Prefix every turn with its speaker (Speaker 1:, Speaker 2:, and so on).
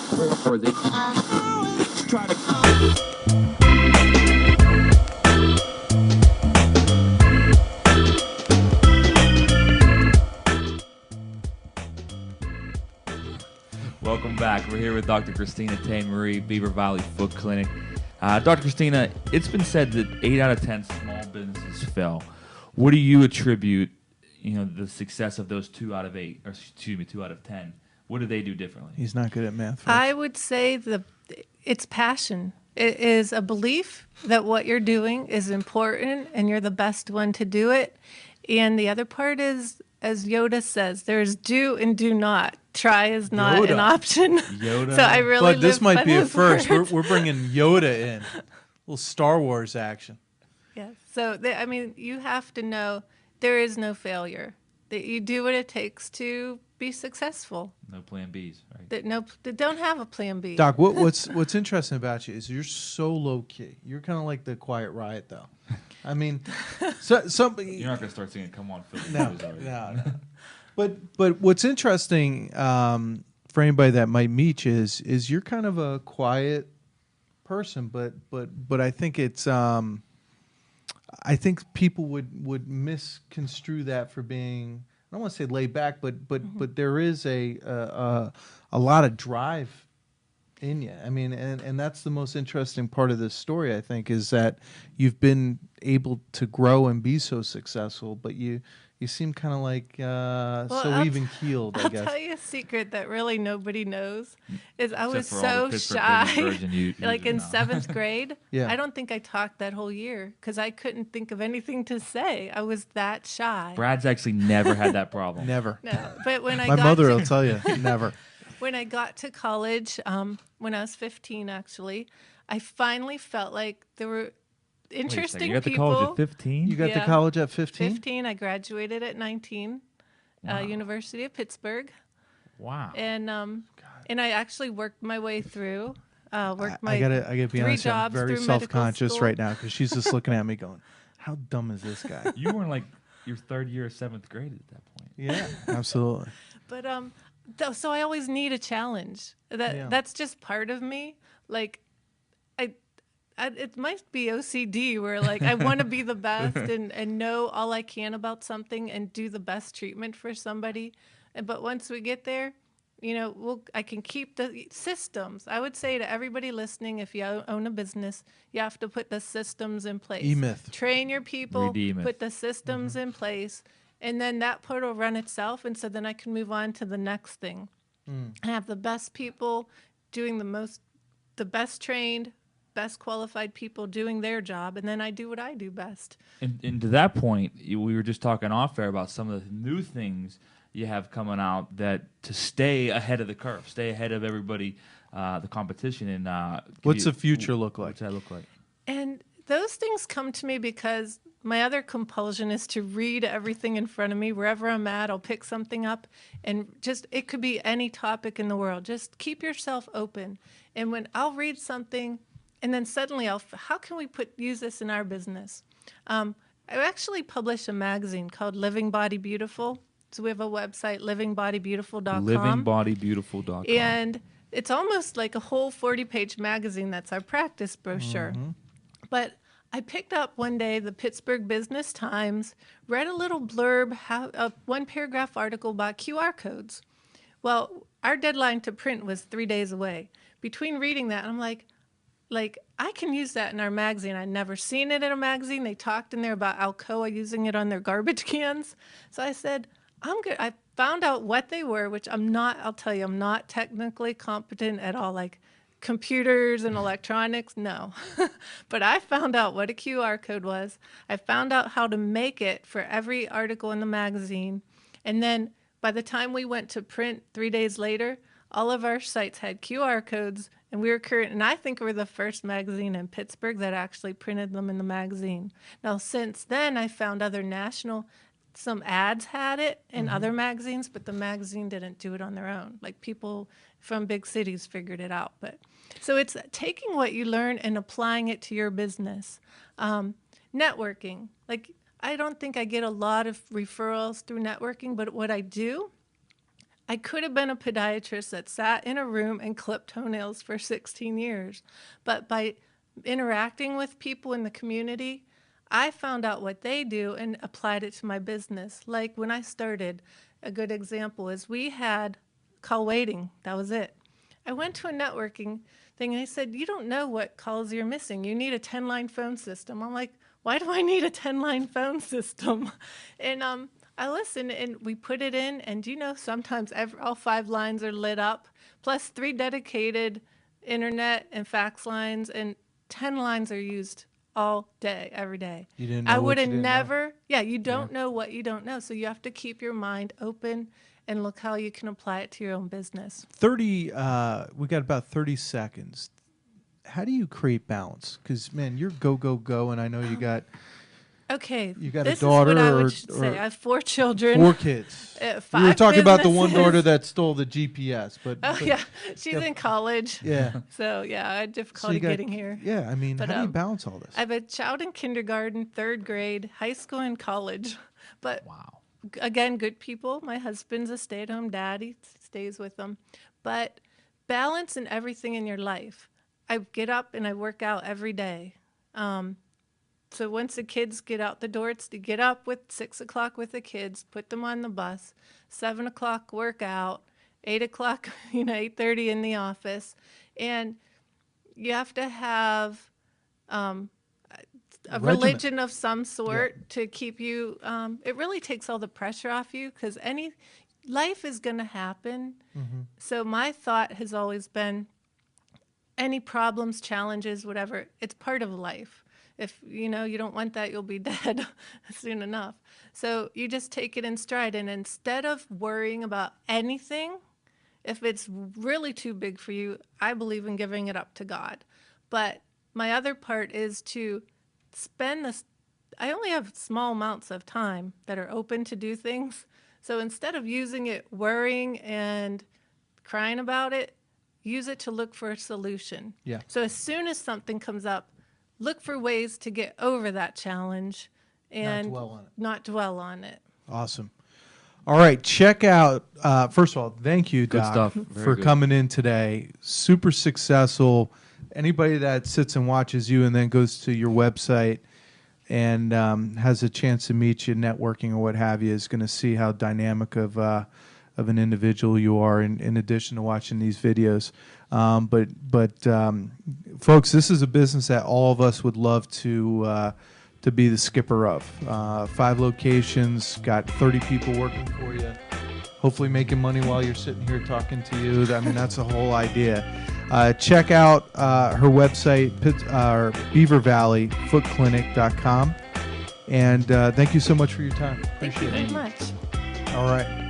Speaker 1: Or they try to.
Speaker 2: Welcome back. We're here with Dr. Christina Teimouri, Beaver Valley Foot Clinic. Dr. Christina, it's been said that 8 out of 10 small businesses fail. What do you attribute, the success of those 2 out of 8, or excuse me, 2 out of 10? What do they do differently?
Speaker 3: He's not good at math, folks.
Speaker 4: I would say it's passion. It is a belief that what you're doing is important and you're the best one to do it. And the other part is, as Yoda says, there's do and do not. Try is not an option.
Speaker 2: Yoda.
Speaker 4: So I really
Speaker 3: But this might be a first.
Speaker 4: Words.
Speaker 3: We're bringing Yoda in. A little Star Wars action.
Speaker 4: Yeah. So, you have to know there is no failure. That you do what it takes to be successful.
Speaker 2: No plan Bs, right?
Speaker 4: That don't have a plan B.
Speaker 3: Doc, what's interesting about you is you're so low key. You're kind of like the Quiet Riot, though. I mean, somebody.
Speaker 2: You're not going to start singing "Come On, Philly."
Speaker 3: No. But what's interesting for anybody that might meet you is you're kind of a quiet person, but I think it's I think people would misconstrue that for being, I don't want to say laid back, but there is a lot of drive in you. I mean, and that's the most interesting part of this story, I think, is that you've been able to grow and be so successful, but you seem kind of like so even keeled, I guess.
Speaker 4: I'll tell you a secret that really nobody knows is I was
Speaker 2: Except for all
Speaker 4: so
Speaker 2: the Pittsburgh
Speaker 4: shy.
Speaker 2: Business Virgin, you
Speaker 4: Like
Speaker 2: do
Speaker 4: in
Speaker 2: know.
Speaker 4: 7th grade,
Speaker 3: Yeah.
Speaker 4: I don't think I talked that whole year because I couldn't think of anything to say. I was that shy.
Speaker 2: Brad's actually never had that problem.
Speaker 3: Never.
Speaker 4: No, but when I
Speaker 3: My
Speaker 4: got
Speaker 3: mother
Speaker 4: to,
Speaker 3: will tell you, never.
Speaker 4: when I got to college, when I was 15, actually, I finally felt like there were
Speaker 2: Wait a second,
Speaker 4: interesting
Speaker 2: you got to
Speaker 4: people.
Speaker 2: college at 15?
Speaker 3: You got to
Speaker 4: Yeah.
Speaker 3: college at 15?
Speaker 4: 15. I graduated at 19,
Speaker 2: Wow.
Speaker 4: University of Pittsburgh.
Speaker 2: Wow.
Speaker 4: And I actually worked my way through. Worked my
Speaker 3: I gotta be
Speaker 4: 3
Speaker 3: honest. I'm
Speaker 4: jobs
Speaker 3: very
Speaker 4: through medical
Speaker 3: self-conscious
Speaker 4: school.
Speaker 3: right now because she's just looking at me going, "How dumb is this guy?"
Speaker 2: You were in like your 3rd year of 7th grade at that point.
Speaker 3: Yeah, absolutely.
Speaker 4: But so I always need a challenge. That's just part of me. Like it might be OCD where like I want to be the best and know all I can about something and do the best treatment for somebody. But once we get there, I can keep the systems. I would say to everybody listening, if you own a business, you have to put the systems in place.
Speaker 3: E-myth.
Speaker 4: Train your people,
Speaker 2: Read E-myth.
Speaker 4: put the systems in place, and then that part will run itself. And so then I can move on to the next thing. I have the best people doing the best trained, best qualified people doing their job, and then I do what I do best.
Speaker 2: And to that point, we were just talking off air about some of the new things you have coming out that to stay ahead of the curve, stay ahead of everybody, the competition. And
Speaker 3: What's the future look like?
Speaker 2: What's that look like?
Speaker 4: And those things come to me because my other compulsion is to read everything in front of me. Wherever I'm at, I'll pick something up, and it could be any topic in the world. Just keep yourself open. And when I'll read something, and then suddenly how can we use this in our business? I actually publish a magazine called Living Body Beautiful. So we have a website, livingbodybeautiful.com.
Speaker 2: Livingbodybeautiful.com.
Speaker 4: And it's almost like a whole 40-page magazine. That's our practice brochure. But I picked up one day the Pittsburgh Business Times, read a little blurb, a 1-paragraph article about QR codes. Well, our deadline to print was 3 days away. Between reading that, I'm like, I can use that in our magazine. I'd never seen it in a magazine. They talked in there about Alcoa using it on their garbage cans. So I said, I'm good. I found out what they were, which I'll tell you, I'm not technically competent at all, like computers and electronics, no. But I found out what a QR code was. I found out how to make it for every article in the magazine. And then by the time we went to print 3 days later, all of our sites had QR codes, and we were current. And I think we're the first magazine in Pittsburgh that actually printed them in the magazine. Now, since then, I found some ads had it in other magazines, but the magazine didn't do it on their own. Like people from big cities figured it out. But so it's taking what you learn and applying it to your business. Networking. Like I don't think I get a lot of referrals through networking, but what I do, I could have been a podiatrist that sat in a room and clipped toenails for 16 years. But by interacting with people in the community, I found out what they do and applied it to my business. Like when I started, a good example is we had call waiting. That was it. I went to a networking thing and they said, you don't know what calls you're missing. You need a 10-line phone system. I'm like, why do I need a 10-line phone system? And I listened and we put it in, and sometimes all 5 lines are lit up, plus 3 dedicated internet and fax lines, and 10 lines are used all day, every day.
Speaker 3: You didn't know
Speaker 4: I
Speaker 3: what
Speaker 4: would
Speaker 3: you
Speaker 4: have
Speaker 3: didn't
Speaker 4: never,
Speaker 3: know.
Speaker 4: you don't know what you don't know. So you have to keep your mind open and look how you can apply it to your own business.
Speaker 3: 30, we got about 30 seconds. How do you create balance? Because, man, you're go, go, go, and I know you got...
Speaker 4: Okay,
Speaker 3: You got
Speaker 4: this
Speaker 3: a daughter
Speaker 4: is what I
Speaker 3: or
Speaker 4: would say. I have 4 children.
Speaker 3: 4 kids.
Speaker 4: 5
Speaker 3: We were talking about the one
Speaker 4: businesses.
Speaker 3: daughter that stole the GPS, but
Speaker 4: Yeah, she's in college.
Speaker 3: yeah.
Speaker 4: So yeah, I had
Speaker 3: So
Speaker 4: difficulty
Speaker 3: you got-
Speaker 4: getting here.
Speaker 3: Yeah, I mean,
Speaker 4: But,
Speaker 3: how do you balance all this?
Speaker 4: I have a child in kindergarten, 3rd grade, high school, and college. But
Speaker 2: Wow.
Speaker 4: again, good people. My husband's a stay-at-home dad. He stays with them. But balance in everything in your life. I get up and I work out every day. So once the kids get out the door, it's to get up with 6 o'clock with the kids, put them on the bus, 7 o'clock workout, 8 o'clock, 8:30 in the office. And you have to have a religion of some sort to keep you, it really takes all the pressure off you, because life is going to happen.
Speaker 3: Mm-hmm.
Speaker 4: So my thought has always been, any problems, challenges, whatever, it's part of life. If you don't want that, you'll be dead soon enough. So you just take it in stride. And instead of worrying about anything, if it's really too big for you, I believe in giving it up to God. But my other part is to spend this. I only have small amounts of time that are open to do things. So instead of using it worrying and crying about it, use it to look for a solution.
Speaker 3: Yeah.
Speaker 4: So as soon as something comes up, look for ways to get over that challenge and not dwell on it.
Speaker 3: Awesome. All right, check out, first of all, thank you,
Speaker 2: Good
Speaker 3: Doc,
Speaker 2: stuff. Very
Speaker 3: for
Speaker 2: good.
Speaker 3: coming in today. Super successful. Anybody that sits and watches you and then goes to your website and has a chance to meet you, networking or what have you, is going to see how dynamic of an individual you are in addition to watching these videos. But folks, this is a business that all of us would love to be the skipper of. 5 locations, got 30 people working for you, hopefully making money while you're sitting here talking to you. I mean, that's the whole idea. Check out her website, beavervalleyfootclinic.com. And thank you so much for your time.
Speaker 4: Thank you
Speaker 3: Appreciate it.
Speaker 4: very much.
Speaker 3: All right.